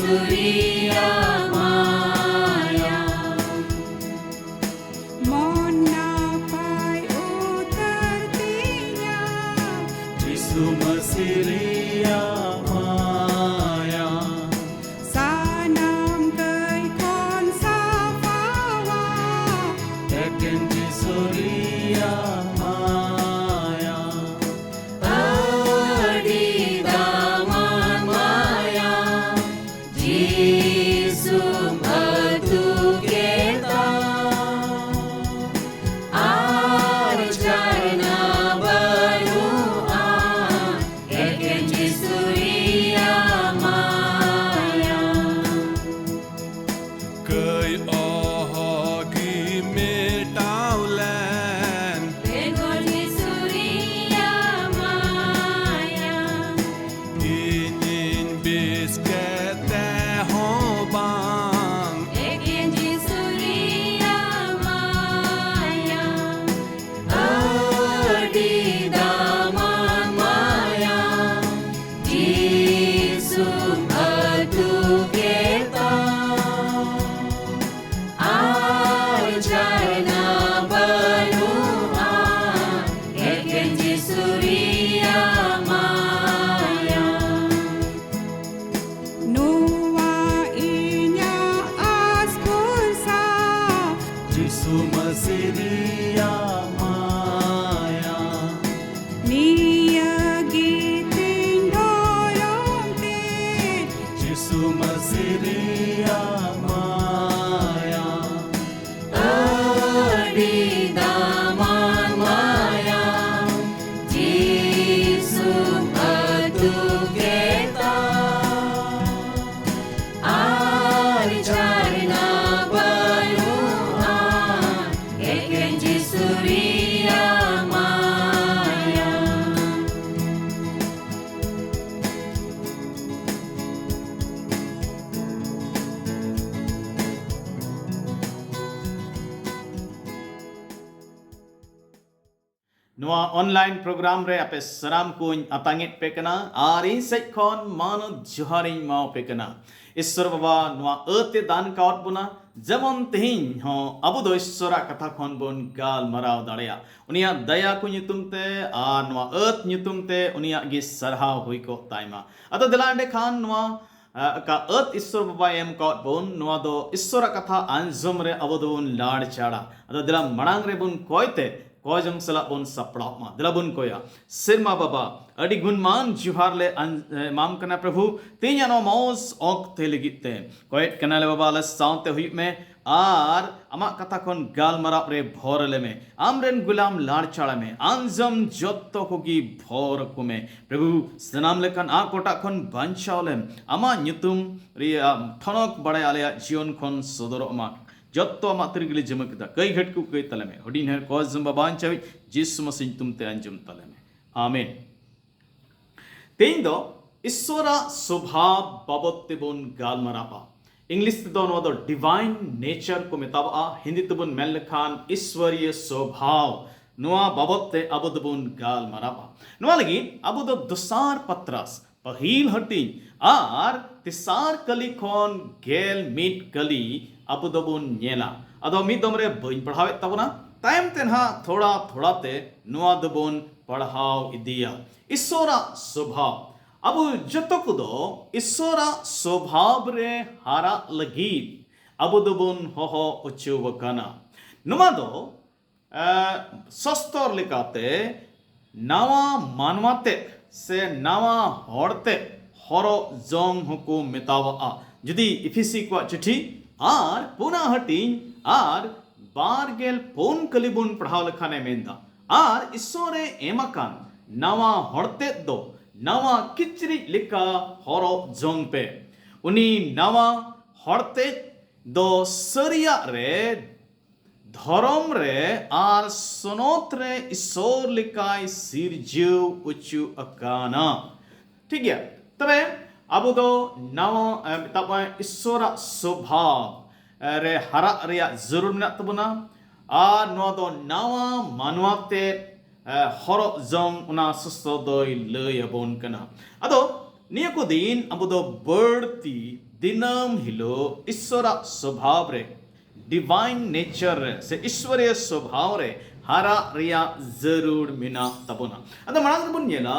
Surya Maya Mon napai utartinya Jisu Masiria Maya Sanam kai kon safawa Eken Jisuria Maya Adi Daman Maya Jisum Batu Kita Arjana Balua Eken Jisuria Maya Cây ohagi metaulan Eken Jisuria Maya Inin biskete hobang Eken Jisuria Maya Adi Daman Maya Jisum Batu Kita Arjana Balua Eken Jisuria Maya Nuwa inya aspulsa Jisu Masiria Maya Niya giting doyong tit Jisu Masiria Maya Adi Daman Maya Jisum Batu Kita Arjana Balua Eken Jisuria Maya Noa online program re ape saram kuñ atangit pekana ari sekon manu juharing mau pekana Ishwar baba noa ate dan kaut buna যেমন তেহিñ হ আবু দো ঈশ্বরা কথা খন বন গাল মারাও দাড়িয়া উনিয়া দয়া কু ñutumতে আর নোয়া ët ñutumতে উনিয়া gi sarhaw hui ko taima ato delande khan noa ka ët ঈশ্বর baba em kaut bon noa do ঈশ্বরা কথা anjum re abu don lad chada ato dilam marang re bun koite Kojam sala bon saplak ma dilabun koya sirma baba adi gunman juhar le mam kana prabhu tinya no maus ok te ligitte koet kana le baba la saunte hui me ar ama kata kon gal marap re bhor le me amren gulam lar chara me anjam jotto kogi bhor kume prabhu sanam lekan a kota kon banchalem ama nyutum ri thonok bade alaya jion kon sodoro ma जत्तो मात्र गिले जमक दा कई घटकू कई तले में हडीन है cause Jamba बांचावी जिसु मसीह तुमते अंजुम तले में आमीन तेइन दो ईश्वरा स्वभाव बाबत बोन गाल मरापा इंग्लिश ते दोनों दो डिवाइन नेचर को मिताबा हिंदी ते बोन मेल खान ईश्वरीय स्वभाव नुआ बाबत ते अबुद बोन गाल मरापा नुआ लगी अबुद दुसार पत्रास पहिल हटी आर तिसार कली खोन गेल मीट कली अबु दबुन नेला अदो मी दमरे बइन पढ़ावे तबना टाइम तेनहा थोड़ा थोड़ा ते नुआ दबुन पढ़ाव इदिया ईश्वरा स्वभाव अबु जतक दो ईश्वरा स्वभाव रे हारा लगी अबु दबुन हो उच्चु वकना नुमा दो सस्तर लिकाते नवा मानवाते से नवा हड़ते हरो जोंग हुकु मितावा जुदी इफिसी को चिठी आर पुना हटिंग आर बारगेल पोन कलिबुन पढ़ाव लखाने मेंदा आर इसोरे एमकान नवा हड़ते दो नवा किचरी लिखा हरो जोंग पे उनी नवा हड़ते दो सरिया रे धर्म रे आर सोनोत रे ईश्वर लिकाय सिरजिव उच्चु अकाना ठीक है तबे अबो दो नवा तब ईश्वर स्वभाव रे हरा रे जरूर मेना तबना आर नो दो नवा मानवाते हर जों उना सस्तो दोय लय अबोन कना अदो निया को दिन अब दो बढ़ती दिनम हिलो ईश्वरा स्वभाव रे डिवाइन नेचर रे से ईश्वरीय स्वभाव रे हारा रिया जरूर मिना तबोना अदा मांग बुन येला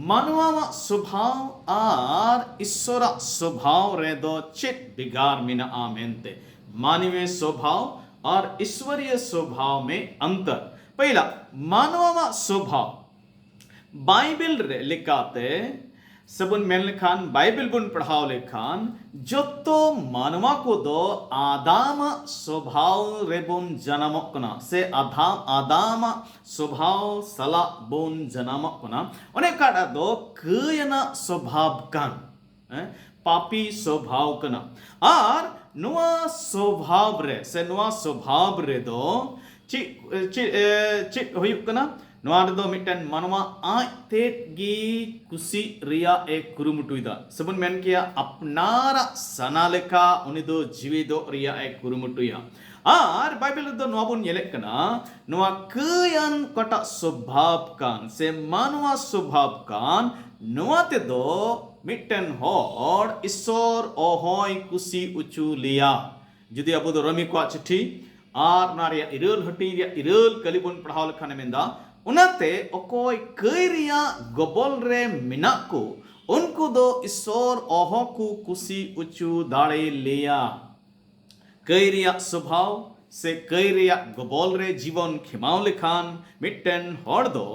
मानवा स्वभाव आर ईश्वरा स्वभाव रे दो चित बिगार मिना आमेंते मानवीय स्वभाव और ईश्वरीय स्वभाव में अंतर पहला मानवा स्वभाव बाइबल रे लिखाते सबुन मेन लेखान बाइबल बुन पढ़ाओ लेखान जो तो मानवा को दो आदाम स्वभाव रे बुन जन्मक कना से आदाम स्वभाव सला बुन जन्मक कना ओने काटा दो कयना स्वभाव कान पापी स्वभाव कना और नुआ स्वभाव रे से नुआ स्वभाव रे दो चित हुयुक कना नवा दो मिटन मानवा आज तेट गी कुसी रिया एक कुरुमुटुइदा सबन मेन किया अपनारा सनालेका उनी दो जीवी दो रिया एक कुरुमुटुया आर बाइबल दो नवाबुन येलेक कना नवा कयन कटा स्वभाव कान से मानवा स्वभाव कान नवा ते दो मिटन होड़ ईश्वर ओहोय कुसी उचू लिया जुदी अबो दो रमी को चिट्ठी आर नारिया इरल हटी रिया इरल कलिबुन पढ़ाव लेखाने मेंदा उनाते ओकोय कयरिया गबल रे मिना को उनको दो ईश्वर ओहो को कुसी उचू दाड़े लिया कयरिया स्वभाव से कयरिया गबल रे जीवन खिमाव लेखान मिटन हड़ दो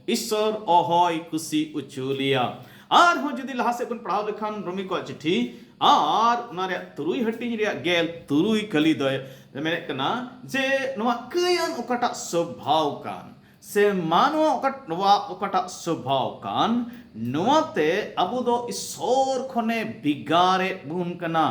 ईश्वर ओहोय कुसी उचू लिया आर हो जुदी लहा से बन पढ़ाव लेखान रोमी को चिट्ठी आर उनारे तुरुई हटी रे गेल तुरुई कली दय मेने कना जे नवा कयन ओकटा स्वभाव कान से मानवा ओकटा स्वभाव कान नवाते अबो दो ईश्वर खने बिगारे बुन कना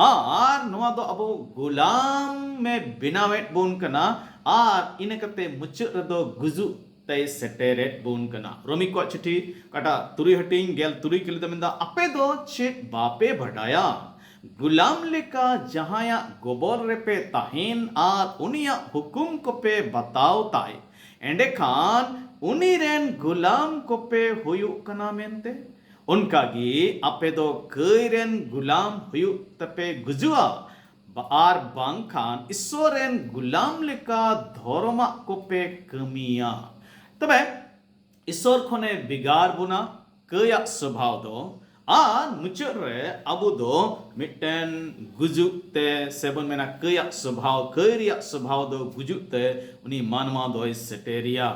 आर नवा दो अबो गुलाम में बिनावेट बुन कना आर इने कते मुचुर दो गुजु तय सेटेरेट बुन कना रोमी को चिट्ठी कटा तुरी हटिंग गेल तुरी किले दमिंदा अपे दो चेक बापे बढ़ाया गुलाम लेका जहाया गोबर रे पे ताहिन आर उनिया हुकुम को पे बताओ ताई एंडे खान उनी रेन गुलाम को पे हुयु कना मेंते उनका गी अपे दो कई रेन गुलाम हुयु तपे गुजुआ आर बांग खान ईश्वर रेन गुलाम लेका धर्मा को पे कमिया तबे ईश्वर खने बिगार बुना कया स्वभाव दो आर मुचर रे अबु दो मिटन गुजुते सेबन मेना कया स्वभाव कयरिया स्वभाव दो गुजुते उनी मानवा दो सेटेरिया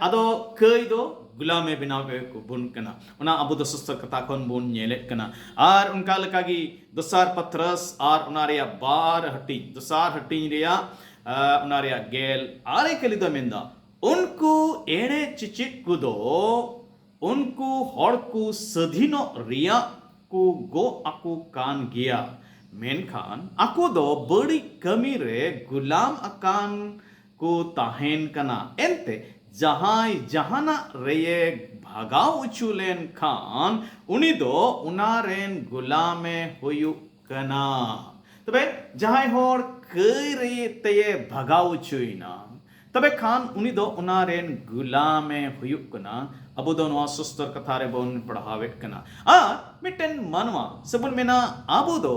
अदो कय दो गुलामे बिनावे को बुन कना उना अबु दो सस्तर कथा खन बुन नेले कना आर उनका लकागी दोसार पत्रस आर उनारिया बार हटी दोसार हटी रिया उनारिया गेल आरे कली दो मेंदा उनको एड़े चिचिक कुदो उनको हड़ को सधीनो रिया को गो आकु कान गया मेन खान आकु दो बड़ी कमी रे गुलाम अकान को ताहेन कना एंते जहाय जहाना रे भागाव उचुलेन खान उनी दो उनारेन गुलामे हुयु कना तबे जहाय हड़ कई रे तये भागाव उचुइना तबे खान उनी दो उनारेन गुलामे हुयु कना अबो दो नवा सुस्तर कथा रे बोन पढ़ावेट कना आ मिटन मनवा सबुन मेना अबो दो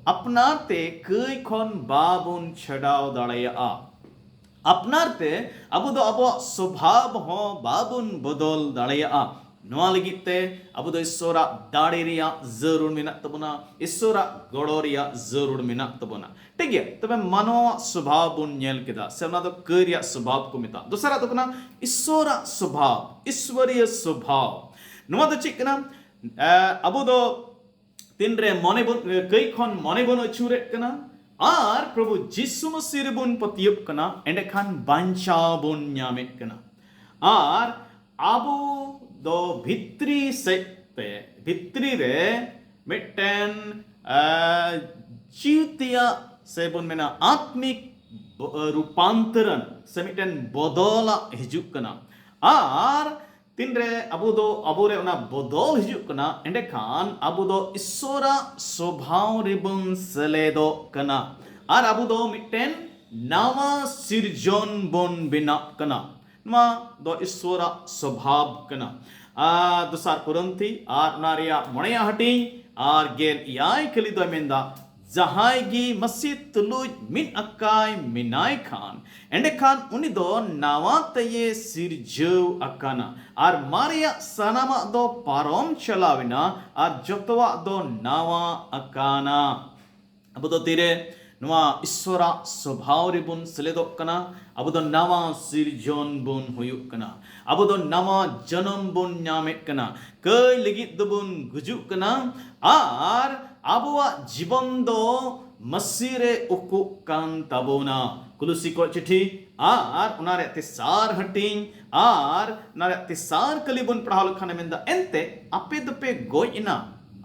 अपनाते कई खन बाबुन छडाव दाड़या अपनाते अबो दो अबो स्वभाव हो बाबुन बदल दाड़या नवा लगिते अबो दो ईश्वरा दाड़े रिया जरूर मिना तबना ईश्वरा गड़ो रिया जरूर मिना तबना ठीक है तबे मानवा स्वभाव बुन नेल केदा सेना दो करिया स्वभाव को मिता दूसरा तो कना ईश्वरा स्वभाव ईश्वरीय स्वभाव नवा दो चिक कना अबो दो तीन रे मने बुन कई खन मने बुन अछुरे कना आर प्रभु यीशु मसीह बुन पतियप कना एंडे खान बांचा बुन न्यामेट कना आर अबो दो भित्री से भित्री रे मिटन जीवतिया से बुन मेना आत्मिक रूपांतरण से मिटन बदला हिजुक कना आर तीन रे अबो रे उना बदल हिजुक कना एंडे खान अबो दो ईश्वरा स्वभाव रे बुन सेलेदो कना आर अबो दो मिटन नवा सिरजन बुन बिना कना मा दो ईश्वरा स्वभाव कना ᱫᱚᱥᱟᱨ ᱠᱚᱨᱤᱱᱛᱷᱤ ᱟᱨ ᱚᱱᱟ ᱨᱮᱭᱟᱜ 9 ᱦᱟᱹᱴᱤᱧ ᱟᱨ 11 ᱠᱟᱹᱞᱤ ᱫᱚᱭ ᱢᱮᱱᱫᱟ ᱡᱟᱦᱟᱸᱭ ᱜᱮ ᱢᱟᱥᱤ ᱛᱩᱞᱩᱡ ᱢᱤᱫ ᱟᱠᱟᱭ ᱢᱮᱱᱟᱭ ᱠᱷᱟᱱ ᱮᱸᱰᱮᱠᱷᱟᱱ ᱩᱱᱤ ᱫᱚ ᱱᱟᱣᱟ ᱛᱮᱭᱮ ᱥᱤᱨᱡᱟᱹᱣ ᱟᱠᱟᱱᱟ ᱟᱨ ᱢᱟᱨᱮᱭᱟᱜ ᱥᱟᱱᱟᱢᱟᱜ ᱫᱚ ᱯᱟᱨᱚᱢ ᱪᱟᱞᱟᱣᱮᱱᱟ ᱟᱨ ᱡᱚᱛᱚᱣᱟᱜ ᱫᱚ ᱱᱟᱣᱟ ᱟᱠᱟᱱᱟ ᱟᱵᱚ ᱫᱚ ᱛᱤᱨᱮ ᱱᱚᱣᱟ ᱤᱥᱥᱚᱨᱟᱜ ᱥᱚᱵᱷᱟᱣ ᱨᱮᱵᱚᱱ ᱥᱮᱞᱮᱫᱚᱜ ᱠᱟᱱᱟ ᱟᱵᱚ ᱫᱚ ᱱᱟᱣᱟ ᱥᱤᱨᱡᱚᱱ ᱵᱚᱱ ᱦᱩᱭᱩᱜ ᱠᱟᱱᱟ ᱟᱵᱚ ᱫᱚ ᱱᱟᱣᱟ ᱡᱚᱱᱚᱢ ᱵᱚᱱ ᱧᱟᱢᱮᱫ ᱠᱟᱱᱟ ᱠᱟᱹᱭ ᱞᱟᱹᱜᱤᱫ ᱫᱚᱵᱚᱱ ᱜᱩᱡᱩᱜ ᱠᱟᱱᱟ ᱟᱨ ᱟᱵᱚᱣᱟᱜ ᱡᱤᱵᱚᱱ ᱫᱚ ᱢᱟᱥᱤ ᱨᱮ ᱩᱠᱩᱜ ᱠᱟᱱ ᱛᱟᱵᱚᱱᱟ ᱠᱩᱞᱩᱥᱤ ᱠᱚ ᱪᱤᱴᱷᱤ ᱟᱨ ᱚᱱᱟ ᱨᱮᱭᱟᱜ ᱛᱮᱥᱟᱨ ᱦᱟᱹᱴᱤᱧ ᱟᱨ ᱚᱱᱟ ᱨᱮᱭᱟᱜ ᱛᱮᱥᱟᱨ ᱠᱟᱹᱞᱤ ᱵᱚᱱ ᱯᱟᱲᱦᱟᱣ ᱞᱮᱠᱷᱟᱱ ᱢᱮᱱᱫᱟ ᱮᱱᱛᱮ ᱟᱯᱮ ᱫᱚᱯᱮ ᱜᱚᱡ ᱮᱱᱟ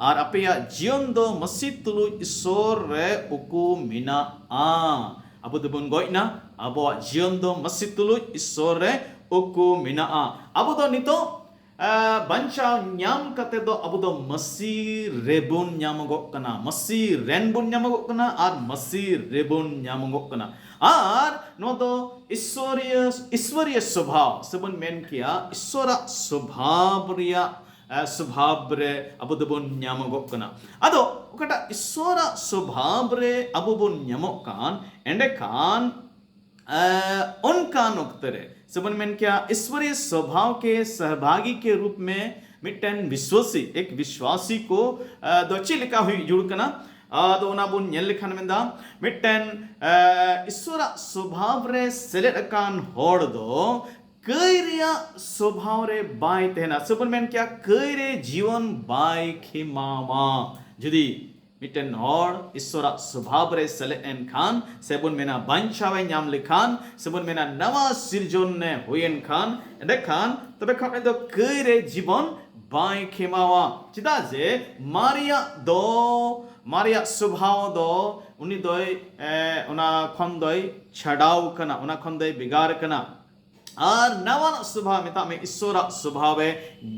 ᱟᱨ ᱟᱯᱮᱭᱟᱜ ᱡᱤᱭᱚᱱ ᱫᱚ ᱢᱟᱥᱤ ᱛᱩᱞᱩᱡ ᱤᱥᱥᱚᱨ ᱨᱮ ᱩᱠᱩ ᱢᱮᱱᱟᱜᱼᱟ ᱟᱵᱚ ᱫᱚᱵᱚᱱ ᱜᱚᱡ ᱮᱱᱟ ᱟᱵᱚᱣᱟᱜ ᱡᱤᱭᱚᱱ ᱫᱚ ᱢᱟᱥᱤ ᱛᱩᱞᱩᱡ ᱤᱥᱥᱚᱨ ᱨᱮ ᱩᱠᱩ ᱢᱮᱱᱟᱜᱼᱟ ᱟᱵᱚ ᱫᱚ ᱱᱤᱛᱚᱜ ᱵᱟᱧᱪᱟᱣ ᱧᱟᱢ ᱠᱟᱛᱮ ᱫᱚ ᱟᱵᱚ ᱫᱚ ᱢᱟᱥᱤ ᱨᱮᱵᱚᱱ ᱧᱟᱢᱚᱜᱚᱜ ᱠᱟᱱᱟ ᱢᱟᱥᱤ ᱨᱮᱱ ᱵᱚᱱ ᱧᱟᱢᱚᱜᱚᱜ ᱠᱟ나 ᱟᱨ ᱢᱟᱥᱤ ᱨᱮᱵᱚᱱ ᱧᱟᱢᱚᱜᱚᱜ ᱠᱟᱱᱟ ᱟᱨ ᱱᱚᱣᱟ ᱫᱚ ᱤᱥᱣᱟᱨᱤᱭ ᱥᱚᱵᱷᱟव ᱥᱮᱵᱚᱱ ᱢᱮᱱ ᱠᱮᱭᱟ ᱤᱥᱥᱚᱨᱟᱜ ᱥᱚᱵᱷᱟᱵ ᱨᱮᱭᱟᱜ ᱥᱚᱵᱷᱟᱵ ᱨᱮ ᱟᱵᱚ ᱫᱚᱵᱚᱱ ᱧᱟᱢᱚᱜᱚᱜ ᱠᱟᱱᱟ ᱟᱫᱚ ᱚᱠᱟᱴᱟᱜ ᱤᱥᱥᱚᱨᱟᱜ ᱥᱚᱵᱷᱟᱵ ᱨᱮ ᱟᱵᱚ ᱵᱚᱱ ᱧᱟᱢᱚᱜ ᱠᱟᱱ एंडेखान उनकान वक्त रे सबन मेन क्या ईश्वरीय स्वभाव के सहभागी के रूप में मिट्टन विश्वासी एक विश्वासी को दोची लिखा हुई जुड़ कना आदो ना बुन नेल लिखन मेंदा मिट्टन ईश्वर स्वभाव रे सेलेट कान होड़ दो कई रिया स्वभाव रे बाय तेना सबन मेन क्या कई रे जीवन बाय खिमावा जुदी मिट्टन होड़ ईश्वर स्वभाव रे सेले एन खान सेबुन मेना बांचावे ᱧᱟᱢ लेखान सेबुन मेना नवा सिरजोन ने हुयन खान देखखान तबे खाने दो कई रे जीवन बाय खेमावा चिदा जे मारिया स्वभाव दो उनी दोय उना खन दोय छडाव कना उना खन दोय बिगार कना और नवा स्वभाव में तामे ईश्वर स्वभाव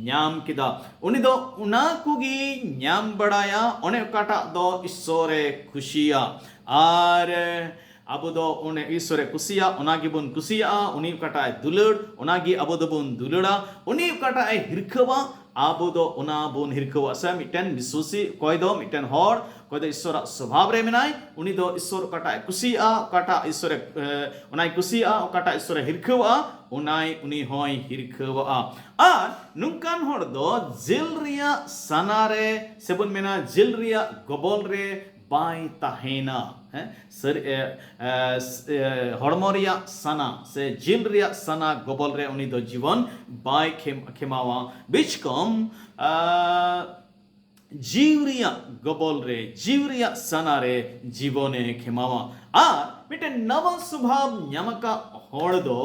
ᱧᱟᱢ किदा उनी दो उना कुगी ᱧᱟᱢ बड़ाया ओने काटा दो ईश्वर खुशिया और अबो दो उने ईश्वर कुसिया उनागी बुन कुसिया उनी काटा दुलड़ उनागी अबो दो बुन दुलड़ा उनी काटा हिरखवा आबो दो उना बुन हिरखवा से मिटन विश्वासी कोई दो मिटन होड़ कोई दो ईश्वर स्वभाव रे मेनाय उनी दो ईश्वर काटा कुसिया काटा ईश्वर उनाई कुसिया काटा ईश्वर हिरखवा उनाई उनी होय हिरखवा और नुकान होड़ दो जिल रिया सनारे सेबुन मेना जिल रिया गबल रे बाय ताहेना सर हड़मो रिया सना से जिल रिया सना गबल रे उनी दो जीवन बाय खेमावा बिचकम जीवरिया गबल रे जीवरिया सना रे जीवने खेमावा और मिटन नवा स्वभाव ᱧᱟᱢका होड़ दो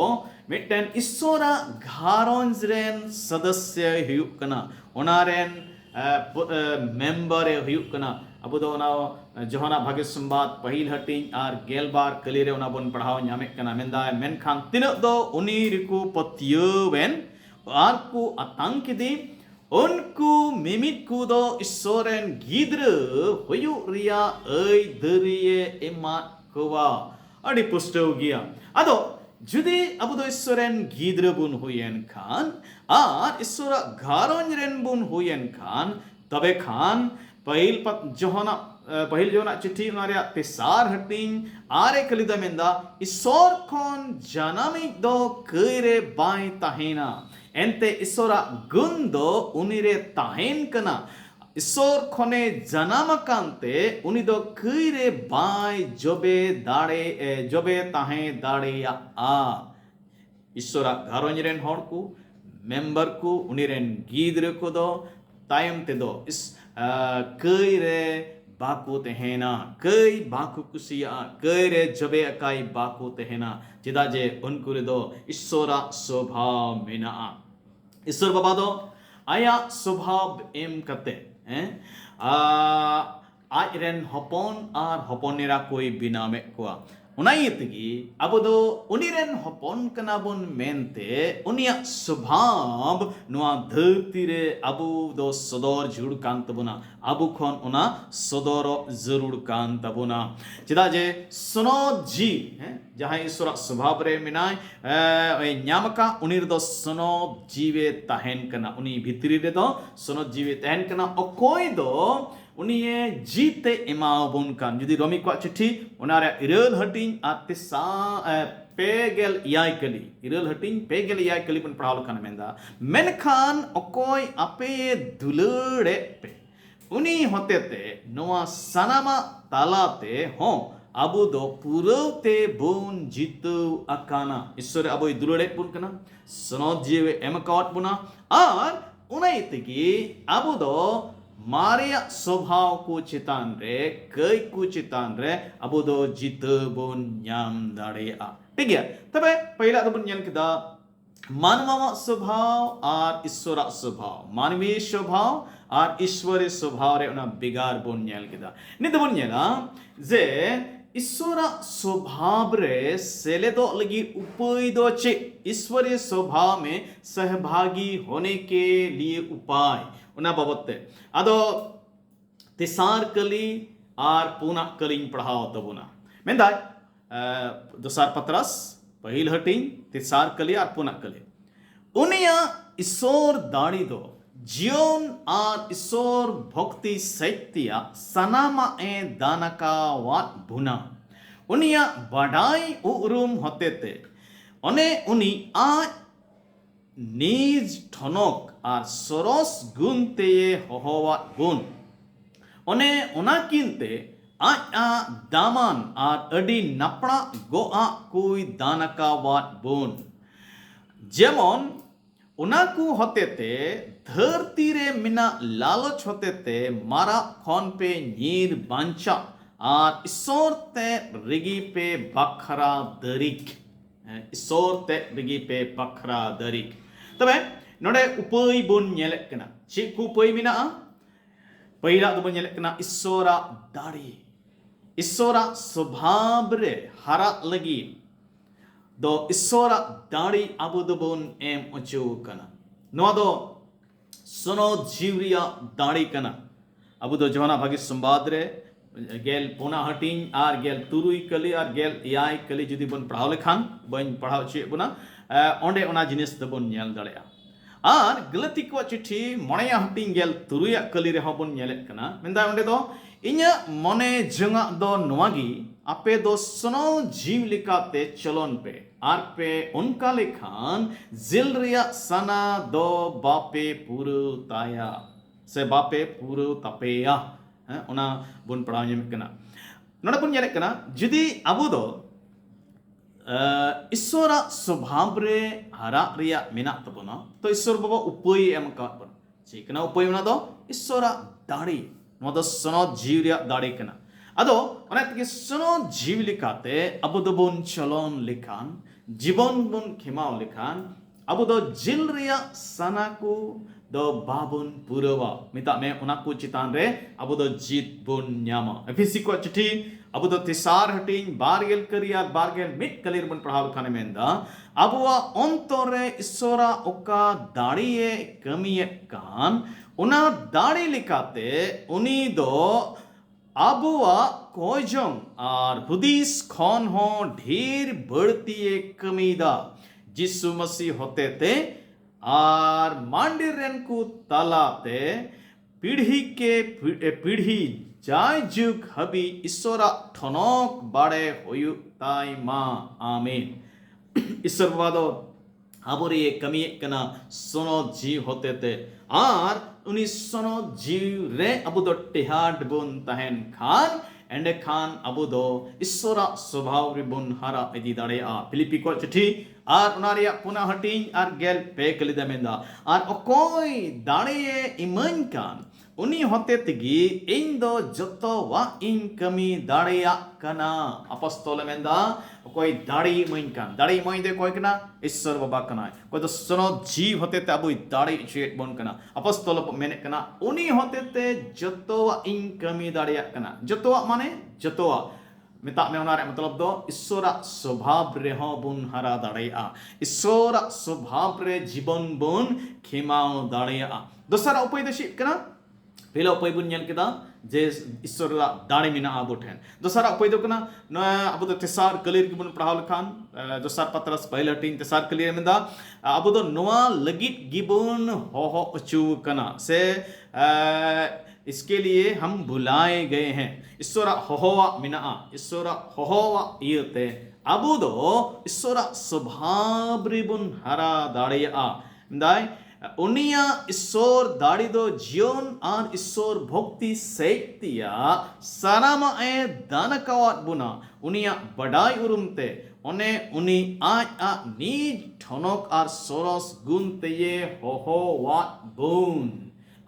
मिटन ईश्वरा घारोंज रेन सदस्य हुयुक कना ओनारेन मेंबर हुयुक कना अब दो ना जोहना भाग्य संवाद पहिल हटिंग और गेलबार कलीरे उना बन पढ़ाव ᱧᱟᱢᱮ कना मेंदा मेनखान तिनक दो उनी रिकु पतियोवेन आर को आतंक दी उनको मिमित को दो ईश्वरन गिद्र हुयु रिया ऐ दरिये एमा कोवा अडी पुष्टो गिया अदो जुदी अब दो ईश्वरन गिद्र बुन हुयन खान और ईश्वर घारोंज रेन बुन हुयन खान तबे खान पहिल जोना चिट्ठी उनारिया तेसार हटिंग आरे कलिदा मेंदा ईश्वर खोन जनामिक दो कईरे बाय ताहेना एंते ईश्वरा गुण दो उनिरे ताहेन कना ईश्वर खोने जनाम कांते उनी दो कईरे बाय जबे ताहे दाड़ेया आ ईश्वरा घारोंज रेन होड़ को मेंबर को उनिरेन गीद्र को दो तायम ते दो इस कई रे बाकू तेहेना कई बाकू कुसिया कई रे जबे अकाई बाकू तेहेना चिदा जे उनको रे दो ईश्वरा स्वभाव मेना ईश्वर बाबा दो आया स्वभाव एम कते आज रेन हपन और हपनेरा कोई बिना में कोआ ᱚᱱᱟ ᱤᱭᱟᱹ ᱛᱮᱜᱮ ᱟᱵᱚ ᱫᱚ ᱩᱱᱤ ᱨᱮᱱ ᱦᱚᱯᱚᱱ ᱠᱟᱱᱟ ᱵᱚᱱ ᱢᱮᱱᱛᱮ ᱩᱱᱤᱭᱟᱜ ᱥᱚᱵᱷᱟᱵ ᱱᱚᱣᱟ ᱫᱷᱟᱹᱨᱛᱤ ᱨᱮ ᱟᱵᱚ ᱫᱚ ᱥᱚᱫᱚᱨ ᱡᱩᱲ ᱠᱟᱱ ᱛᱟᱵᱚᱱᱟ ᱟᱵᱚ ᱠᱷᱚᱱ ᱚᱱᱟ ᱥᱚᱫᱚᱨᱚᱜ ᱡᱟᱹᱨᱩᱲ ᱠᱟᱱ ᱛᱟᱵᱚᱱᱟ ᱪᱮᱫᱟᱜ ᱡᱮ ᱥᱚᱱᱚᱫ ᱡᱤ ᱡᱟᱦᱟᱸᱭ ᱤᱥᱚᱨᱟᱜ ᱥᱚᱵᱷᱟᱵ ᱨᱮ ᱢᱮᱱᱟᱭ ᱧᱟᱢ ᱟᱠᱟᱫ ᱩᱱᱤ ᱨᱮᱫᱚ ᱥᱚᱱᱚᱫ ᱡᱤᱣᱮ ᱛᱟᱦᱮᱱ ᱠᱟᱱᱟ ᱩᱱᱤ ᱵᱷᱤᱛᱨᱤ ᱨᱮᱫᱚ ᱥᱚᱱᱚᱫ ᱡᱤᱣᱮ ᱛᱟᱦᱮᱱ ᱠᱟ나 ᱚᱠᱚᱭ ᱫᱚ उनिये जीते एमाबन कान जुदी रोमी को चिट्ठी उनारे इरल हटिंग आतिसा पेगेल याय कली इरल हटिंग पेगेल याय कली बन पढ़ाव लखान मेंदा मेनखान अकोय आपे दुलड़े पे उनी होते ते नोआ सनामा तालाते हो अबु दो पुरवते बोन जीतु अकाना ईश्वर अबो दुलड़े पुन कना सनोद जीवे एमकावट बुना और उनाय तेगी अबु दो मारिया स्वभाव को चितान रे कई को चितान रे अबो दो जीत बोन ᱧᱟᱢ दाड़ेया ठीक है तबे पहला तो बन ᱧᱮᱞ केदा मानवा स्वभाव और ईश्वरा स्वभाव मानवीय स्वभाव और ईश्वरीय स्वभाव रे उना बिगार बोन ᱧᱮल केदा नित बोन ᱧᱮला जे ईश्वरा स्वभाव रे सेलेदो लगी उपाय दो चे ईश्वरीय स्वभाव में सहभागी होने के लिए उपाय उना बाबते आदो तिसार कली और पुना कलिंग पढ़ाओ तबुना मेंदाय दोसार पत्रस पहिल हटिंग तिसार कली और पुना कली उनिया ईश्वर दाड़ी दो जीवन और ईश्वर भक्ति सैत्या सनामा ए दानका वाट भुना उनिया बड़ाई उरुम होते ते ओने उनी आज निज ठनक और सरस गुण ते होहवात गुण ओने ओना किनते आ दामान और अडी नपड़ा गोआ कोई दानका वाट बुन जेमन ओना को होते ते धरती रे मिना लालच होते ते मारा खन पे नीर बांचा और ईश्वर ते रिगी पे बखरा दरिक ईश्वर ते रिगी पे बखरा दरिक तबे नोडे उपाय बोन ᱧᱮᱞᱮᱫ कना चे को उपाय मिना पहिला तो बोन ᱧᱮᱞᱮᱫ कना ईश्वरा दाड़ी ईश्वरा स्वभाव रे हरा लगी दो ईश्वरा दाड़ी अबो दो बोन एम अचो कना नोआ दो सोनो जीवरिया दाड़ी कना अबो दो जवाना भागी संवाद रे गेल पुना हटिंग और गेल तुरुई कली और गेल याय कली जुदी बोन पढ़ाव लेखान बन पढ़ाव चे बुना ओंडे ओना जिनिस दो बोन ᱧᱮल दाड़ेया और गलती को चिट्ठी मणेया हटिंग गेल तुरुया कली रे हबन ᱧᱮᱞᱮᱫ कना मेंदा ओंडे दो इnya मने जंगा दो नोवागी आपे दो सनो जीव लिकाते चलन पे आर पे उनका लेखान जिल रिया सना दो बापे पुरु ताया से बापे पुरु तपेया ओना बुन पढ़ाव ᱧᱮᱞᱮᱫ कना नोडे बुन ᱧᱮᱞᱮᱫ कना जुदी अबु दो ईश्वरा स्वभाव रे हरा रिया मेना तबना तो ईश्वर बाबा उपाय एम काट बन चेकना उपाय मेना दो ईश्वरा दाड़ी नोआ दो सनो जीव रिया दाड़ी कना अदो ओना तके सनो जीव लिकाते अबो दो बोन चलन लिखान जीवन बोन खेमाव लिखान अबो दो जिल रिया सना को दो बाबुन पुरवा मिता में ओना को चितान रे अबो दो जीत बोन ᱧᱟᱢᱟ एफिसी को चिट्ठी अबो दो तिसार हटिंग बारगेल करिया बारगेल मिट कलिर बन पढ़ाव खाने मेंदा अबुआ अंतरे ईश्वरा ओका दाड़िये कमिये कान उना दाड़ी लिकाते उनी दो अबुआ कोजम और हुदीस खन हो ढेर बढ़ती कमीदा जिसु मसीह होते ते और मांडिरेन को तालाते पीढ़ी के पीढ़ी जाय जुग हबी ईश्वरा ठनक बाड़े होयु ताई मा आमीन ईश्वर बादो आबोरे कमी कना सोनो जीव होते ते और उनी सोनो जीव रे अबु दो टेहाड बुन तहन खान एंडे खान अबु दो ईश्वरा स्वभाव रे बुन हरा इदी दाड़े आ फिलिपी को चिट्ठी और उनारिया पुना हटिंग और गेल पे कलिदा मेंदा और अकोय दाड़े इमन कान उनी होते तगी इन दो जतो वा इन कमी दाड़ेया कना अपस्तोल मेंदा कोई दाड़ी मइन कान दाड़ी मइन दे कोई कना ईश्वर बाबा कना कोई तो सनो जीव होते ते अबु दाड़ी चेट बन कना अपस्तोल मेने कना उनी होते ते जतो वा इन कमी दाड़ेया कना जतो माने जतो ᱢᱮᱛᱟᱜ ᱢᱮ ᱚᱱᱟ ᱨᱮᱭᱟᱜ ᱢᱚᱛᱞᱚᱵ ᱫᱚ ᱤᱥᱥᱚᱨᱟᱜ ᱥᱚᱵᱷᱟᱵ ᱨᱮᱦᱚᱸ ᱵᱚᱱ ᱦᱟᱨᱟ ᱫᱟᱲᱮᱭᱟᱜᱼᱟ ᱤᱥᱥᱚᱨᱟᱜ ᱥᱚᱵᱷᱟᱵ ᱨᱮ ᱡᱤᱵᱚᱱ ᱵᱚᱱ ᱠᱷᱮᱢᱟᱣ ᱫᱟᱲᱮᱭᱟᱜᱼᱟ ᱫᱚᱥᱟᱨᱟᱜ ᱩᱯᱟᱹᱭ ᱫᱚ ᱪᱮᱫ ᱠᱟᱱᱟ ᱯᱮᱦला उपाय बन नेल केदा जे ईश्वर दाड़े मेना आबो ठेन दोसरा उपाय दो कना अब दो तेसार कलीर की बन पढ़ाव लखान दोसर पत्रस पहला टीन तेसार कलीर मेदा अब दो नोआ लगित गिबन हो अचू कना से इसके लिए हम बुलाए गए हैं ईश्वर होवा मिना ईश्वर होवा इयते अब दो ईश्वर स्वभाव रे बन हरा दाड़ेया दाय उनिया ईश्वर दाड़ी दो जीवन और ईश्वर भक्ति सेक्तिया सारामा ए दान कावत बुना उनिया बड़ाई उरुमते उन्हें उनी आज आ नीज ठनक और सोरस गुण ते ये हो वाट बुन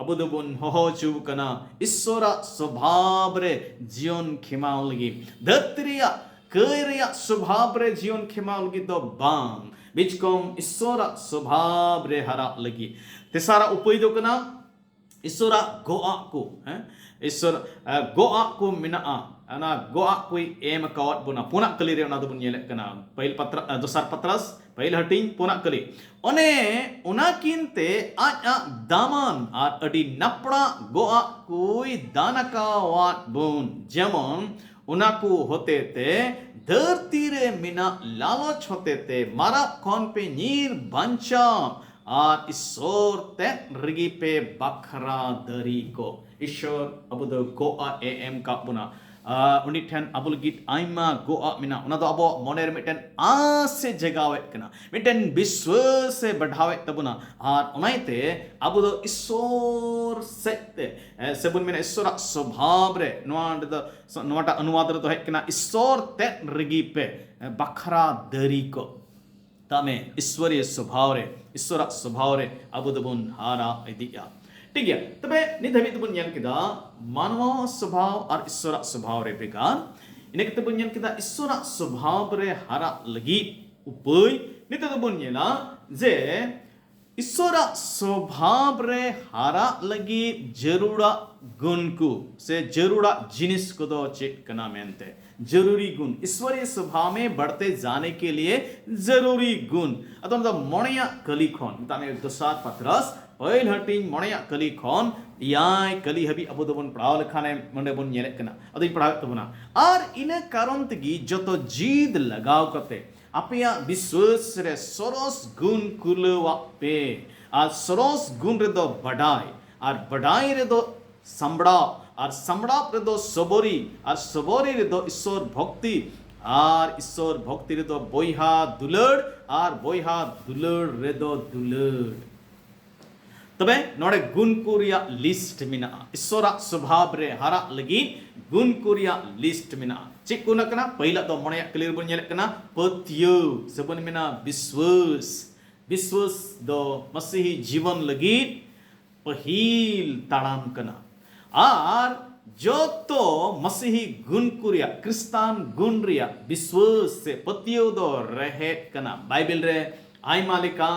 अब दो बुन हो चुब कना ईश्वर स्वभाव रे जीवन खिमाव लगी धरतिया करिया स्वभाव रे जीवन खिमाव लगी तो बांग बिचकोम ईश्वर स्वभाव रे हरा लगी तेसारा उपाय दो कना ईश्वर गोआ को ईश्वर गोआ को मिना अना गोआ कोई एम कावत बुना पुना कली रे ओना दो बुन येले कना पहिल पत्र दोसर पत्रस पहिल हटिंग पुना कली ओने उना किनते आज दामान और अडी नपड़ा गोआ कोई दाना कावत बुन जेमन उना को होते ते धरती रे मिना लालच होते थे मारा कौन पे नीर बंचा और ईश्वर ते रिगी पे बखरा दरी को ईश्वर अब दो गोआ एम का बुना उनी ठन अबुल गीत आइमा गोआ मिना उना दो अबो मोनेर मिटन आस से जगावे कना मिटन विश्वास से बढ़ावे तबुना और उनाइते अब दो ईश्वर सेते सेबुन मिना ईश्वर स्वभाव रे नोटा अनुवाद रे तो है कना ईश्वर ते रिगी पे बखरा दरी को तमे ईश्वरीय स्वभाव रे ईश्वर स्वभाव रे अब दो बुन हारा इदिया ठीक है तबे नित हबी तबुन नेल केदा मानव स्वभाव और ईश्वर स्वभाव रे बेगार इने के तबुन नेल केदा ईश्वर स्वभाव रे हारा लगी उपाय नित तबुन नेला जे ईश्वर स्वभाव रे हारा लगी जरूरा गुण को से जरूरा जिनिस को दो चेक कना मेनते जरूरी गुण ईश्वरीय स्वभाव में बढ़ते जाने के लिए जरूरी गुण अतः मतलब मोणिया कली खोन ताने दोसार पत्रस पहिल हटिंग मोणिया कली खोन याय कली हबी अबो दबन पढ़ाव लखाने मंडे बन येले कना अदि पढ़ाव तबना और इन कारण तगी जतो जीद लगाव कते अपया विश्वास रे सरस गुण कुलवा पे आ सरस गुण रे दो बढ़ाई और बढ़ाई रे दो संबड़ा और संबड़ा रे दो सबोरी और सबोरी रे दो ईश्वर भक्ति और ईश्वर भक्ति रे दो बोइहा दुलड़ और बोइहा दुलड़ रे दो दुलड़ तबे नोडे गुण कुरिया लिस्ट मिना ईश्वर स्वभाव रे हारा लगी गुण कुरिया लिस्ट मिना चेक कुना कना पहिला तो मोणया क्लियर बन येले कना पत्यो सबन मिना विश्वास विश्वास दो मसीही जीवन लगी पहिल ताड़ाम कना और जो तो मसीही गुण कुरिया क्रिस्तान गुण रिया विश्वास से पतियो दो रहे कना बाइबल रे आई मालिका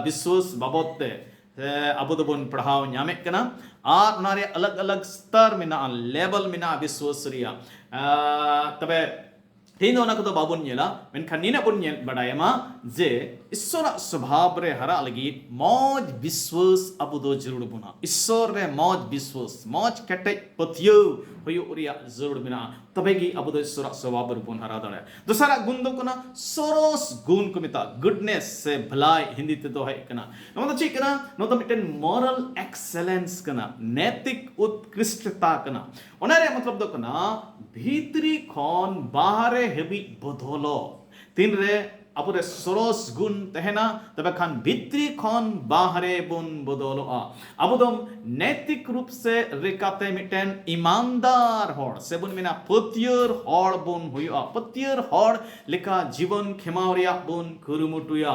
विश्वास बाबत अब दो बन पढ़ाव ᱧᱟᱢᱮ कना और नारे अलग अलग स्तर मिना लेवल मिना विश्वास रिया तबे तीन दोना को तो बाबुन नेला मेनखान नीना बुन नेल बडायमा जे ईश्वर स्वभाव रे हरा लगी मौज विश्वास अब दो जरूर बुना ईश्वर रे मौज विश्वास मौज कटे पतियो होयो रिया जरूर बिना तबे की अब दो ईश्वर स्वभाव रे बुन हरा दड़े दूसरा गुण दो कना सरस गुण को मिता गुडनेस से भलाई हिंदी ते दो है कना नो तो ठीक कना नो तो मिटन मॉरल एक्सेलेंस कना नैतिक उत्कृष्टता कना ओनारे मतलब दो कना भीतरी खन बाहरे हेबी बदलो तीन रे अपुरे सरस गुण तहना तबे खान भीतरी खन बाहरे बुन बदलो अब दम नैतिक रूप से रेकाते मिटन ईमानदार होड़ से बुन मिना पतियर होड़ बुन हुआ पतियर होड़ लेका जीवन खेमाव रिया बुन कुरुमुटुया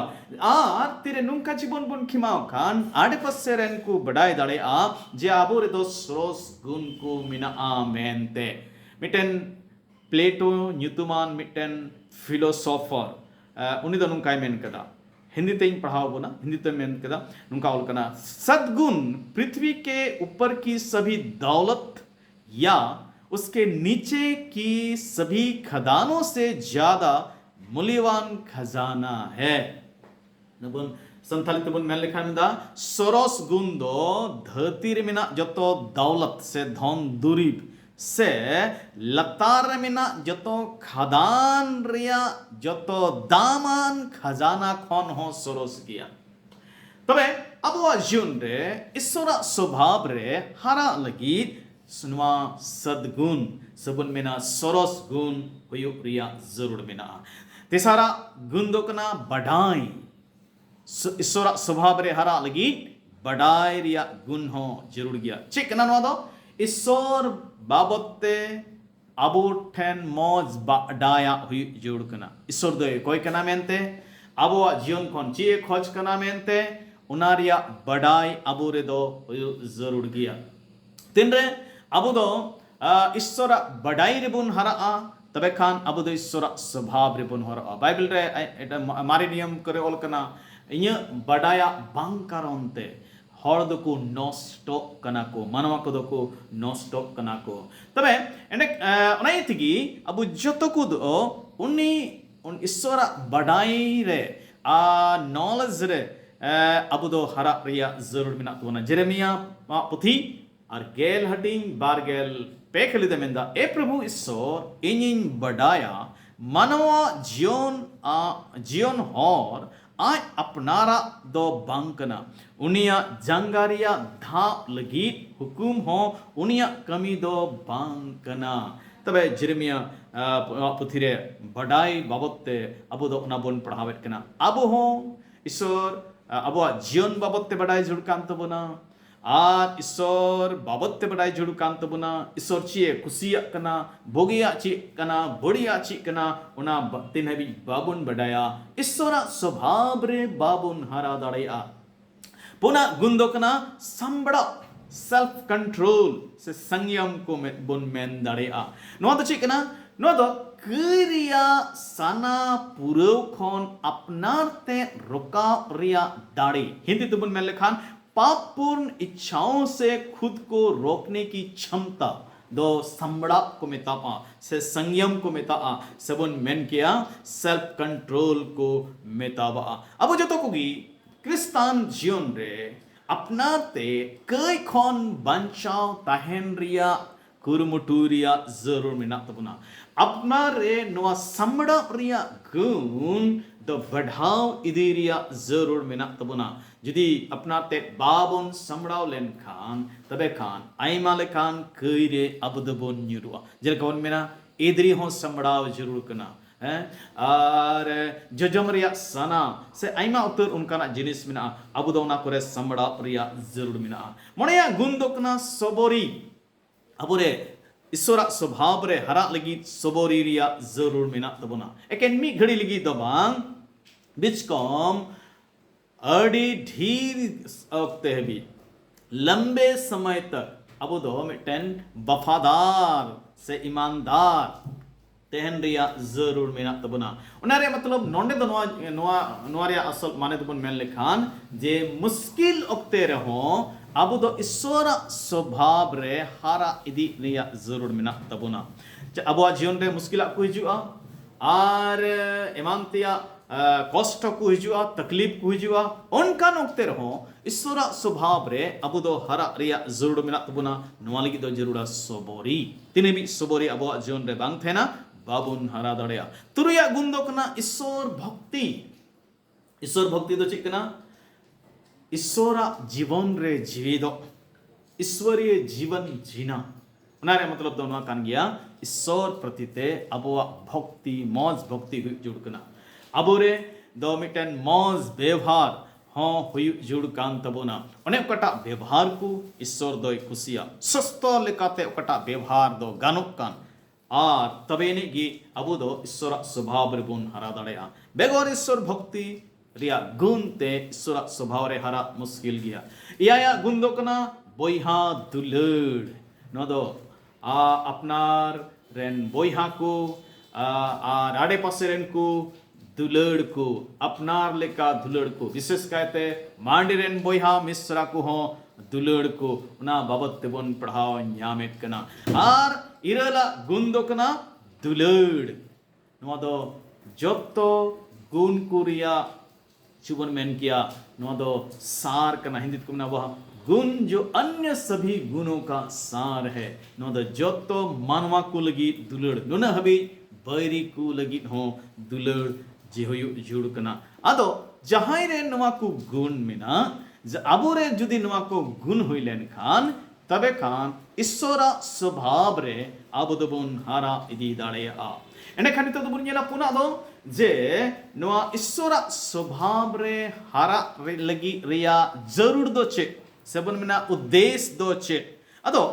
आर तिरे नुंका जीवन बुन खेमाव खान आडे पस्से रेन को बडाय दाड़े जे आबो रे दो सरस गुण को मिना मेनते मिटन प्लेटो न्यूतुमान मिटन फिलोसोफर उनी दो नुंकाय मेन कदा हिंदी तेई पढ़ाओ बोना हिंदी ते मेन कदा नुंका ऑल कना सद्गुण पृथ्वी के ऊपर की सभी दौलत या उसके नीचे की सभी खदानों से ज्यादा मूल्यवान खजाना है। नबुन संथाली तबुन मेन लेखा मिदा सोरस गुण दो धरती रे मेना जतो दौलत से धन दुरीब से लतार रे मेना जतो खदान रिया जतो दामान खजाना खन हो सोरस गया। तबे अबुआ जीवन रे ईश्वरा स्वभाव रे हारा लगी सुनवा सदगुण सबुन मेना सोरस गुण हुयुक रिया जरूर मेना। तेसारा गुण दो कना बढ़ाई ईश्वरा स्वभाव रे हारा लगी बढ़ाई रिया गुण हो जरूर गया। चेक कना नवा दो ईश्वर बाबते अबु ठेन मौज बढ़ाया हुई जरूर कना। ईश्वर दो कोई कना मेनते अबुआ जीवन कोन ची खोज कना मेनते उनारिया बढ़ाई अबु रे दो जरूर गया। तीन रे अबु दो ईश्वर बढ़ाई रे बुन हरा तबे खान अबु दो ईश्वर स्वभाव रे बुन हरा। बाइबल रे एटा मारे नियम करे ऑल कना इया बढ़ाया बांग कारणते हर दो को नष्ट कना को मानवा को दो को नष्ट कना को। तबे एने ओनाई तिगी अबु जतो को दो उन्नी उन ईश्वर बढ़ाई रे नॉलेज रे अबु दो हरा रिया जरूर मिना तोना। जेरेमिया पुथी और गेल हटिंग बार गेल पेखली दे मेंदा ए प्रभु ईश्वर इनिन बढ़ाया मानवा जीवन होर आज अपनारा दो बांकना उनिया जंगारिया धा लगी हुकुम हो उनिया कमी दो बांकना। तबे जेरेमिया पुथी रे बढ़ाई बाबते अबु दो उना बोन पढ़ावेत कना। अबु हो ईश्वर अबुआ जीवन बाबते बढ़ाई जुड़ कान तबना और ईश्वर बाबते बढ़ाई जुड़ कान तबना। ईश्वर चिए कुसिया कना बोगिया ची कना बढ़िया ची कना उना तीन हबी बाबुन बढ़ाया ईश्वर स्वभाव रे बाबुन हरा दाड़िया। पुना गुंदो कना संबड़ा सेल्फ कंट्रोल से संयम को बुन मेन दाड़िया। नोआ तो ची कना नोआ तो क्रिया साना पुरव खोन अपनाते रोका रिया दाड़ी। हिंदी तुबुन में लिखान पापपूर्ण इच्छाओं से खुद को रोकने की क्षमता दो संबड़ा को मितापा से संयम को मिता सबुन मेन किया सेल्फ कंट्रोल को मिताबा। अब जो तो कुगी क्रिस्तान जीवन रे अपनाते कई खोन बंचाव ताहेन रिया कुरुमुटूरिया जरूर मिना तबुना। अपना रे नवा संबड़ा रिया गुण दो बढ़ाव इदिरिया जरूर मिना तबुना। जदि अपना ते बाबुन संबड़ाव लेन खान तबे खान आईमा ले खान कई रे अबदबुन न्यूरुआ जल कौन मिना इदरी हो संबड़ाव जरूर कना है। और जजम रिया सना से आईमा उतर उनका ना जिनिस मिना अबुदोना करे संबड़ाव रिया जरूर मिना। मोनिया गुंदोकना सोबोरी अबुरे ईश्वर स्वभाव रे हरा लगी सोबोरी रिया जरूर मिना तबुना। एकेन मी घड़ी लगी दो बांग बिचकॉम अड़ी ढीर औकते है भी लंबे समय तक अब दो मिटन वफादार से ईमानदार तेहन रिया जरूर मिना तबुना। उनारे मतलब नोंडे दो नोरिया असल माने तबुन मेन लेखान जे मुश्किल औकते रहो अब दो ईश्वर स्वभाव रे हारा इदी रिया जरूर मिना तबुना। अब जीवन रे मुश्किल को हिजुआ और एमानतिया कष्ट को हिजुआ तकलीफ को हिजुआ उनका नोकते रहो ईश्वर स्वभाव रे अब दो हरा रिया जरूर मिना तबुना। नोआ लगी दो जरूर सोबोरी तिने भी सोबोरी अब जीवन रे बांग थे ना बाबुन हरा दड़िया। तुरिया गुंदो कना ईश्वर भक्ति दो चिकना ईश्वर जीवन रे जीविदो ईश्वरीय जीवन जीना उनारे मतलब दोनों कान गया ईश्वर प्रति ते अबुआ भक्ति मौज भक्ति हुई जुड़कना। अबुरे दो मिटन मौज व्यवहार हाँ हुई जुड़ कान तबुना। उन्हें कटा व्यवहार को ईश्वर दो कुसिया सस्तो लेकाते कटा व्यवहार दो गानुक कान और तबे ने गी अबु दो ईश्वर स्वभाव रे बुन हरा दड़िया। बेगोर ईश्वर भक्ति रिया गुण ते ईश्वर स्वभाव रे हरा मुश्किल गया। या गुण दो कना बोइहा दुलड़ नो दो अपनार रेन बोइहा को आड़े पासे रेन को दुलड़ को अपनार लेका दुलड़ को विशेष कहते मांडी रेन बोइहा मिश्रा को हो दुलड़ को उना बाबत तेबन पढ़ाओ न्यामेत कना। और इरला गुण दो कना दुलड़ नवा दो जोतो गुण कुरिया चुबन मेन किया नवा दो सार कना हिंदी को ना वह गुण जो अन्य सभी गुणों का सार है नवा दो जोतो मानवा को लगी दुलड़ नुना हबी बैरी को लगी हो दुलड़ जे होयु जुड़ कना आदो जहां रे नवा को गुण मेना अबो रे जुदी नवा को गुण हुई लेन खान तबे खान ईश्वरा स्वभाव रे अब दबुन हारा इदी दाड़ेया एने खान तो दबुन येला पुना दो जे नवा ईश्वरा स्वभाव रे हारा रे लगी रिया जरूर दो चे सबन मेना उद्देश्य दो चे अदो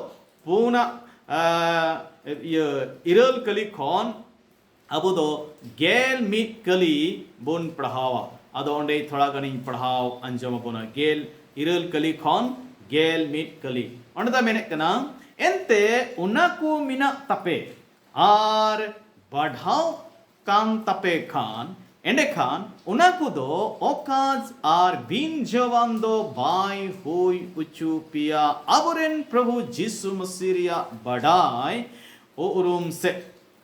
पुना इरल कली खोन अब दो गेल मीट कली बुन पढ़ावा अदो ओंडे थोड़ा गनी पढ़ाव अंजम पुना गेल इरल कली खोन गेल मीट कली ओंडे दा मेने कना एंते उनाकू मिना तपे आर बढ़ाव कान तपे खान एंडे खान उनाकू दो ओकाज आर बिन जवान दो बाय होई उचू पिया अबरेन प्रभु जिसु मसीरिया बढ़ाई ओ उरुम से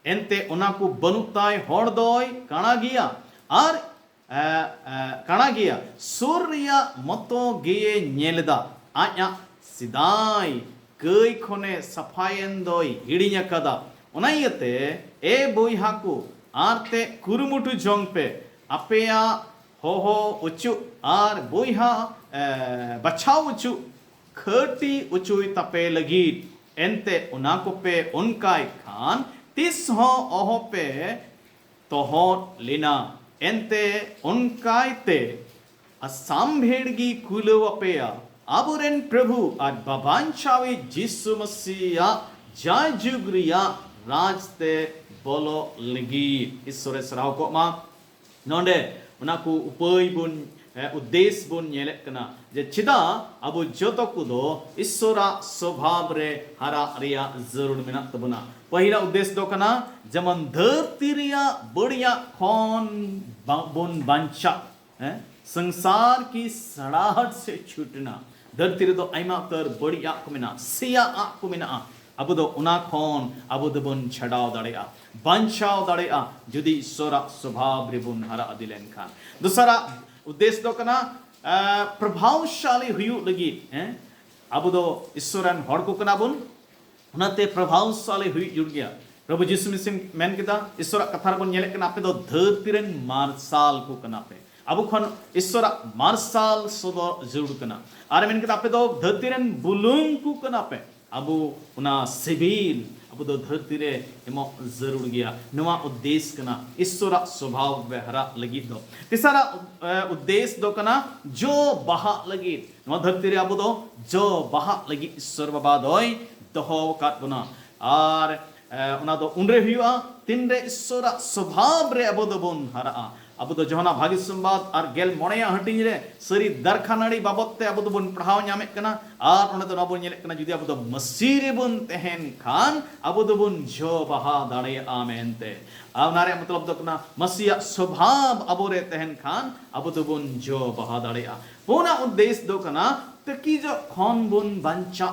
एंते उनाकू बनुताय होड़ दोय काना गिया आर काना गिया सूर्या मतो गिये नेलदा आया सिदाय कई खोने सफायन दोय हिड़िया कदा उनायते ए बोयहाकू आरते कुरुमुटु जोंग पे अपेया हो उचु आर बोयहा बचाव उचु खटी उचुई तपे लगी एंते उनाको पे उनकाय खान तिस हो ओहो पे तोहर लिना एंते उनकायते असंभेड़गी कुलो अपेया अबुरेन प्रभु आज बाबांचावी जिसु मसीहा जाजुग्रिया राजते बोलो लगी ईश्वरे सराव को मा नोंडे उनाकू उपय बुन उद्देश्य बुन येले कना जे चिदा अबु जोतो कुदो ईश्वरा स्वभाव रे हरा रिया जरूर मिना तबना पहिला उद्देश्य दो कना जमन धरती रिया बढ़िया खोन बुन बांचा संसार की सड़ाहट से छूटना धरती रे दो आइमा तर बढ़िया को मिना सिया आ को मिना अब दो उना खोन अब दो बुन छड़ाव दड़ेया बांचाव दड़ेया जुदी ईश्वरा स्वभाव रे बुन हरा अदिलेन खान दूसरा उद्देश्य दो कना प्रभावशाली हुयु लगी अब दो ईश्वरन हड़ को कना बुन उनाते प्रभावशाली हुई जुड़ गया प्रभु यीशु मसीह मेन किदा ईश्वर कथा बुन नेले कना आपे दो धरती रेन मार्शाल को कना पे अब खन ईश्वर मार्शाल सदो जुड़ कना आर मेन किदा आपे दो धरती रेन बुलुंग को कना पे अब उना सिबिल अब दो धरती रे एमो जरूर गया नवा उद्देश्य कना ईश्वर स्वभाव बेहरा लगी दो तीसरा उद्देश्य दो कना जो बहा लगी नवा धरती रे अब दो जो बहा लगी ईश्वर बाबा दोय दोहो काट बुना आर उना दो उनरे हुआ तीन रे ईश्वर स्वभाव रे अब दो बुन हरा अब दो जोहना भागी संवाद आर गेल मोणेया हटिंग रे सरी दरखानाड़ी बाबतते अब दो बुन पढ़ाव न्यामे कना आर ओने दो नबो नेले कना जुदी अब दो मसीह रे बुन तहन खान अब दो बुन जो बहा दाड़े आमेनते अब नारे मतलब दो कना मसीह स्वभाव अब रे तहन खान अब दो बुन जो बहा दाड़े पूना उद्देश्य दो कना तकी जो खोन बुन बंचा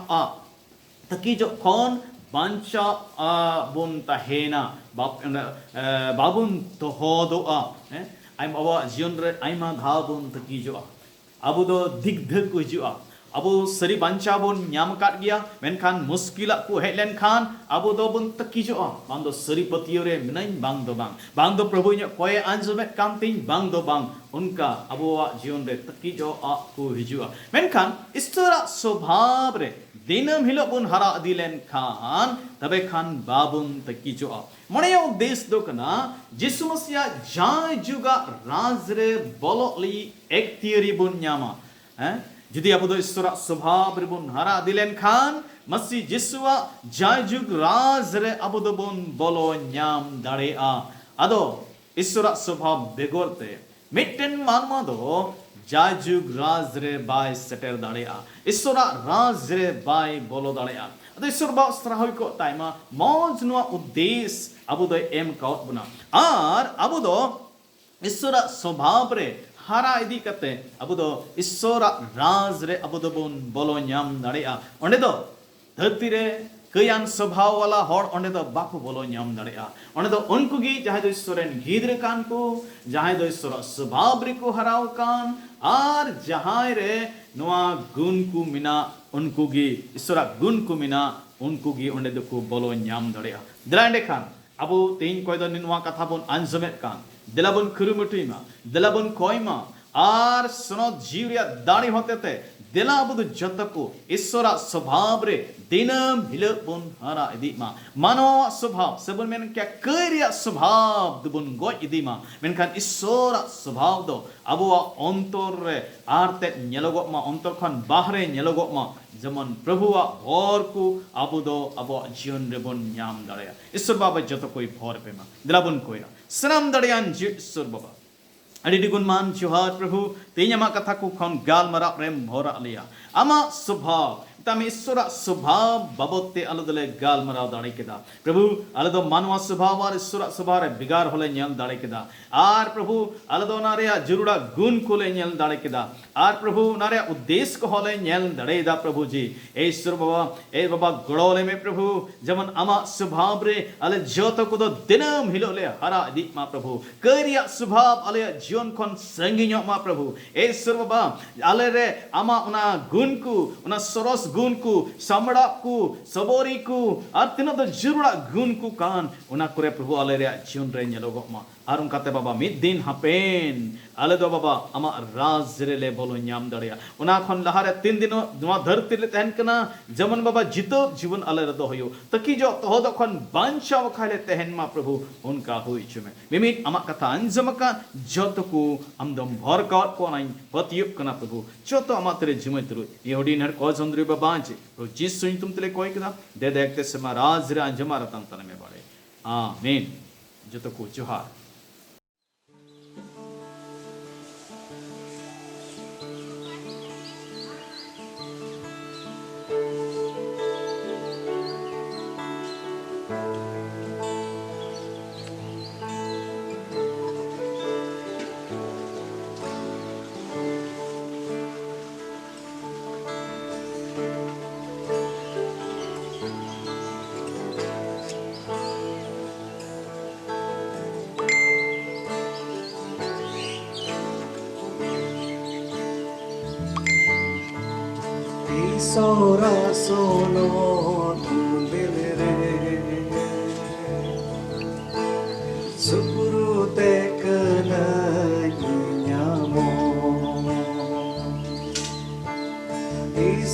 तकी जो खोन बांचा बुन तहेना बाबुन तोहदो आइम अब जीवन रे आइमा धा बुन तकी जो अब दो दिग्ध को जो अब सरी बांचा बुन न्याम काट गया मेनखान मुश्किल को हेलेन खान अब दो बुन तकी जो बांग दो सरी पतियो रे मिनाइन बांग दो प्रभु ने कोय आंजमे कांतिन बांग दो बांग उनका अब जीवन रे तकी जो को हिजुआ मेनखान ईश्वर स्वभाव रे दिनम हिलो बुन हरा दिलेन खान तबे खान बाबुन तकी जो मने उद्देश्य दो कना यीशु मसीह जाय जुगा राज रे बोलो ली एक थियरी बुन न्यामा जुदी अब दो ईश्वर स्वभाव रे बुन हरा दिलेन खान मसीह यीशुआ जाय जुग राज रे अब दो बुन बोलो न्याम दाड़े अदो ईश्वर स्वभाव बेगोरते मिटन मानमा दो जाजुग राज रे बाय सेटर दाड़ेया ईश्वर राज रे बाय बोलो दाड़ेया अदो ईश्वर बा स्त्राहय को ताइमा मौज नुआ उद्देश्य अब दो एम काउट बुना आर अब दो ईश्वर स्वभाव रे हारा इदी कते अब दो ईश्वर राज रे अब दो बुन बोलो न्याम दाड़ेया ओंडे दो धरती रे कयान स्वभाव वाला हॉर ओंडे दो बाको बोलो ᱧᱟᱢ दाड़ेया ओंडे दो उनको गी जहां दो ईश्वरन गिद्र कान को जहां दो ईश्वर स्वभाव रे को हराव कान आर जहां रे नोआ गुण को मिना उनको गी ईश्वर गुण को मिना उनको गी ओंडे दो को बोलो ᱧाम दाड़ेया दिलांडे खान अब तेन कोई दो निनवा कथा बोन आंजमेत कान दिलाबन खुरुमुटुइमा दिलाबन कोइमा आर सुनो जीवरिया दाड़ी होते थे दिला बुद जतको ईश्वरा स्वभाव रे दिनम हिलो बुन हरा इदिमा मानव स्वभाव सबन मेन क्या करिया स्वभाव दुबुन गो इदिमा मेनखान ईश्वरा स्वभाव दो अब अंतर रे आरते नेलोगो मा अंतर खन बाहरे नेलोगो मा जेमन प्रभुआ भर को अब दो अब जीवन रे बन ᱧᱟᱢ दाड़ेया ईश्वर बाबा जतो कोई भर पेमा दिला बुन कोइरा सनाम दाड़ेयान ईश्वर बाबा अड़ी गुणमान जोहार प्रभु तेन्यामा कथा को खन गाल मरा प्रेम भरा लिया आमा स्वभाव तम ईश्वर स्वभाव बाबते अलदले गाल मरा दाड़े केदा प्रभु अलदो मानव स्वभाव और ईश्वर स्वभाव रे बिगार होले नेल दाड़े केदा आर प्रभु अलदो नारिया जुरुड़ा गुण कोले नेल दाड़े केदा आर प्रभु नारिया उद्देश्य को होले नेल दाड़ेदा प्रभु जी ईश्वर बाबा ए बाबा गड़ोले में प्रभु जमन आमा स्वभाव रे अले जोतो को दो दिनम हिलोले हरा दिमा प्रभु करिया स्वभाव अले जीवन खन संगियो मा प्रभु ईश्वर बाबा अले रे आमा उना गुण को उना सरस गुण को समड़ा को सबोरी को और तीनों तो जुरुड़ा गुण को कान उना करे प्रभु अले रे जीवन रे नेलोगो मा आरुन काते बाबा मिद दिन हापेन अले दो बाबा आमा राज रे ले बोलो ᱧᱟᱢ दाड़िया उना खन लहारे 3 दिन नवा धरती ले तहन कना जमन बाबा जितो जीवन अले रे दो होयो तकी जो तो दो खन बांचा वखाले तहन मा प्रभु उनका होई छुमे मिमित आमा कथा अंजमका जतो को आमदम भर का को नाइन पतियुक कना प्रभु जतो आमा तेरे जिमतरु यहुडी नर को चंद्री बाबा जे जिस सुन तुम तले कोई कना दे देखते से मा राज रे अंजमा रतन तन में बाड़े आमीन जतो को जोहार Sora sono tulire Sukuru te kana nyamo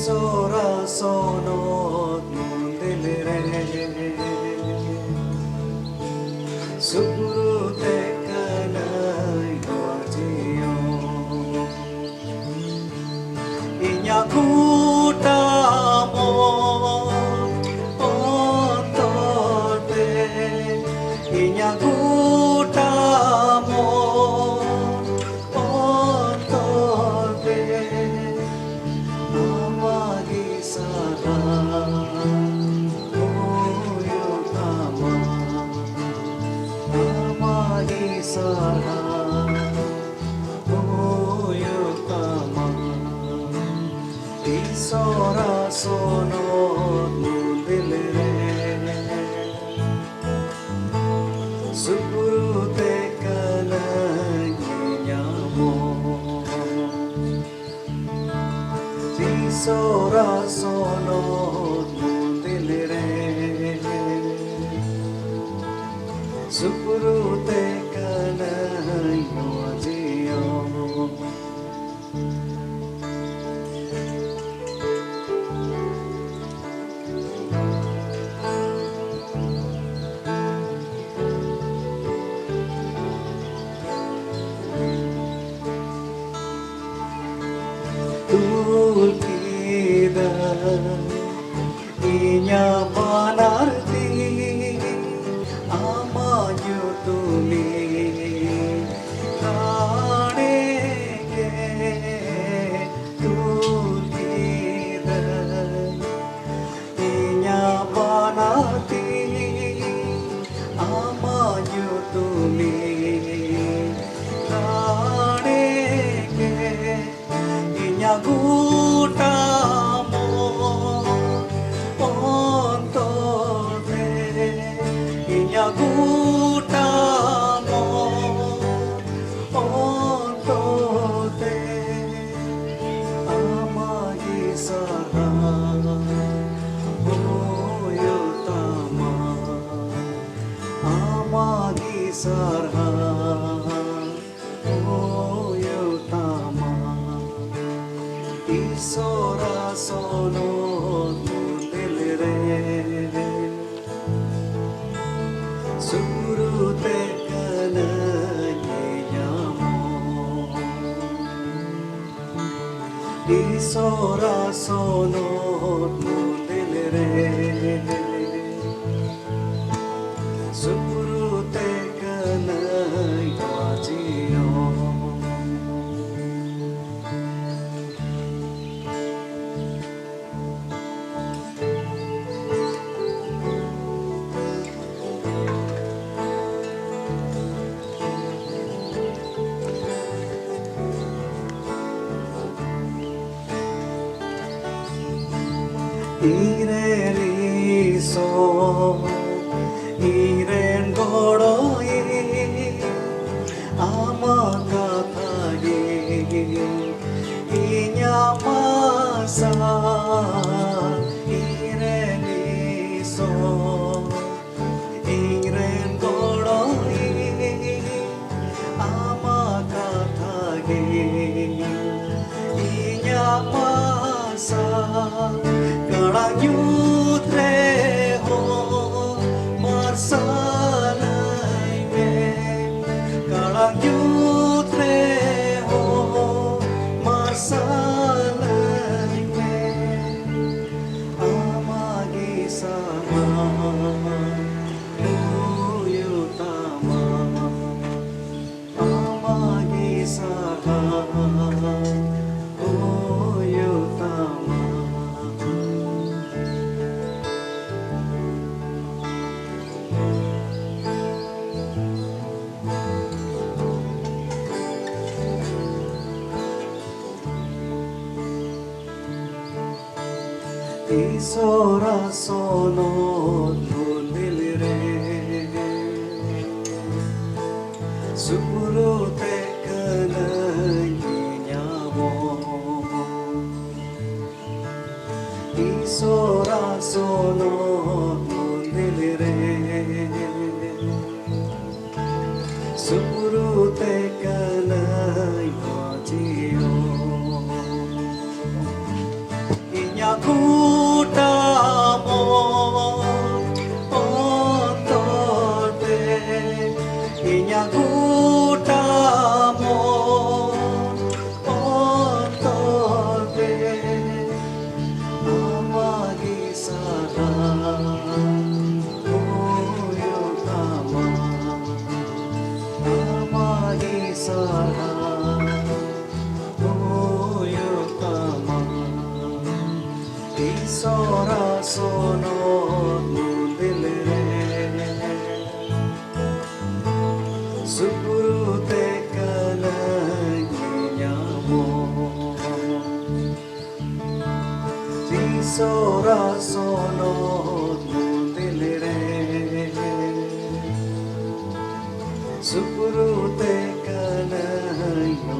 Sora sono tulire Sukuru te kana yojiyo Inyaku Sora sono tulire Sukuru te kana nyamo Sora sono tulire Sukuru te kana yojiyo Tulkida inya manarti amanyu tumi kanege tulkida inya manarti amanyu tumi kanege inya gutamo onto Iren iso Iren godoi Ama kathagi Inya masa Iren iso Iren godoi Ama kathagi Inya masa Kadang yutre ho marsalai me Kadang yutre ho marsalai me Amagi sama uyutama Amagi sama uyutama Isora sono nunilire Suru te kananyamo Isora sono nunilire Suru te kananyamo Kutamo ontote inya kutamo ontote amagi sada uyutama amagi sada uyutama Isora sono nundilire Suguru te kananyamo Isora sono nundilire Suguru te kananyamo